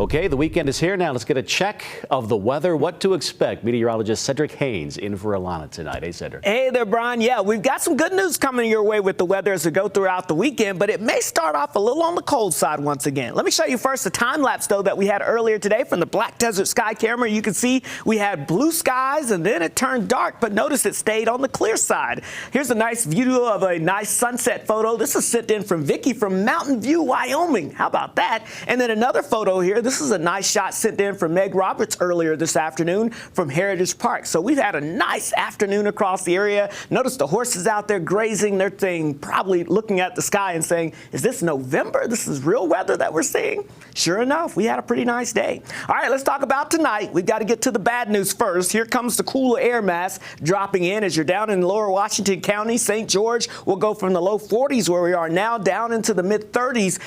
Okay, the weekend is here now. Let's get a check of the weather. What to expect? Meteorologist Cedric Haynes in for Alana tonight. Hey, Cedric. Hey there, Brian. Yeah, we've got some good news coming your way with the weather as we go throughout the weekend, but it may start off a little on the cold side once again. Let me show you first the time lapse, though, that we had earlier today from the Black Desert Sky Camera. You can see we had blue skies and then it turned dark, but notice it stayed on the clear side. Here's a nice view of a nice sunset photo. This is sent in from Vicky from Mountain View, Wyoming. How about that? And then another photo here. This is a nice shot sent in from Meg Roberts earlier this afternoon from Heritage Park. So we've had a nice afternoon across the area. Notice the horses out there grazing. They're probably looking at the sky and saying, is this November? This is real weather that we're seeing? Sure enough, we had a pretty nice day. All right, let's talk about tonight. We've got to get to the bad news first. Here comes the cooler air mass dropping in as you're down in lower Washington County. St. George will go from the low 40s where we are now down into the mid 30s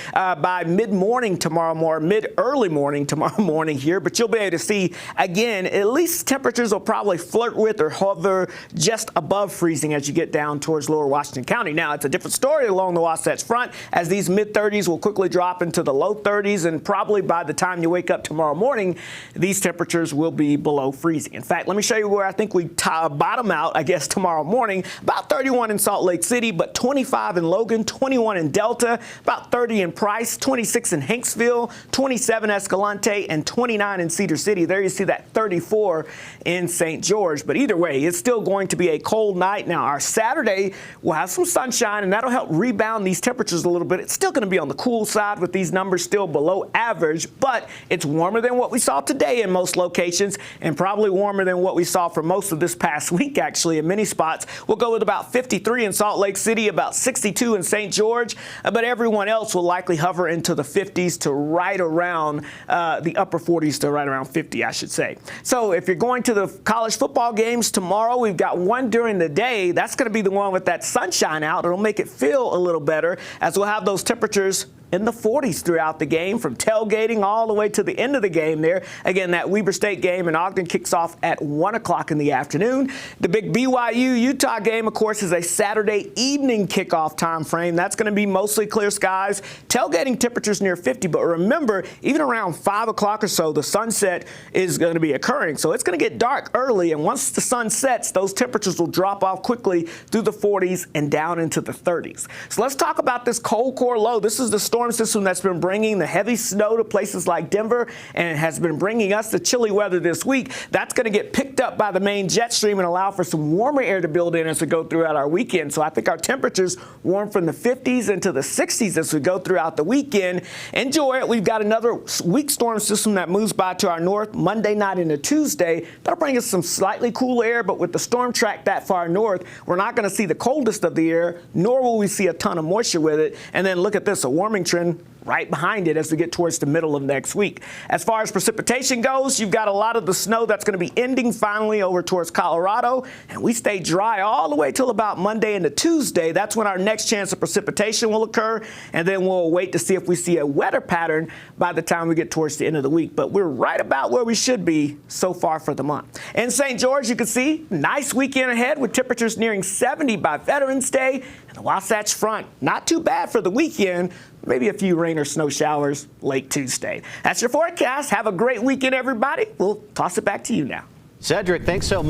by mid-morning tomorrow morning, mid-early morning tomorrow morning here. But you'll be able to see, again, at least temperatures will probably flirt with or hover just above freezing as you get down towards lower Washington County. Now, it's a different story along the Wasatch Front as these mid-30s will quickly drop into the low 30s, and probably by the time you wake up tomorrow morning, these temperatures will be below freezing. In fact, let me show you where I think we bottom out, I guess, tomorrow morning. About 31 in Salt Lake City, but 25 in Logan, 21 in Delta, about 30 in Price, 26 in Hanksville, 27 Escalante, and 29 in Cedar City. There you see that 34 in St. George. But either way, it's still going to be a cold night. Now, our Saturday will have some sunshine, and that'll help rebound these temperatures a little bit. It's still going to be on the cool side with these numbers still below average, but it's warmer than what we saw today in most locations and probably warmer than what we saw for most of this past week, actually, in many spots. We'll go with about 53 in Salt Lake City, about 62 in St. George, but everyone else will likely hover into the 50s to right around the upper 40s to right around 50, I should say. So if you're going to the college football games tomorrow, we've got one during the day. That's going to be the one with that sunshine out. It'll make it feel a little better as we'll have those temperatures in the 40s throughout the game, from tailgating all the way to the end of the game there. Again, that Weber State game in Ogden kicks off at 1 o'clock in the afternoon. The big BYU-Utah game, of course, is a Saturday evening kickoff time frame. That's going to be mostly clear skies. Tailgating temperatures near 50, but remember, even around 5 o'clock or so, the sunset is going to be occurring. So it's going to get dark early, and once the sun sets, those temperatures will drop off quickly through the 40s and down into the 30s. So let's talk about this cold core low. This is the storm system that's been bringing the heavy snow to places like Denver and has been bringing us the chilly weather this week. That's going to get picked up by the main jet stream and allow for some warmer air to build in as we go throughout our weekend. So I think our temperatures warm from the 50s into the 60s as we go throughout the weekend. Enjoy it. We've got another weak storm system that moves by to our north Monday night into Tuesday. That'll bring us some slightly cool air, but with the storm track that far north, we're not going to see the coldest of the air, nor will we see a ton of moisture with it. And then look at this, a warming trend right behind it as we get towards the middle of next week. As far as precipitation goes, you've got a lot of the snow that's going to be ending finally over towards Colorado, and we stay dry all the way till about Monday into Tuesday. That's when our next chance of precipitation will occur, and then we'll wait to see if we see a wetter pattern by the time we get towards the end of the week. But we're right about where we should be so far for the month. In St. George, you can see nice weekend ahead with temperatures nearing 70 by Veterans Day, and the Wasatch Front not too bad for the weekend. Maybe a few rain or snow showers late Tuesday. That's your forecast. Have a great weekend, everybody. We'll toss it back to you now. Cedric, thanks so much.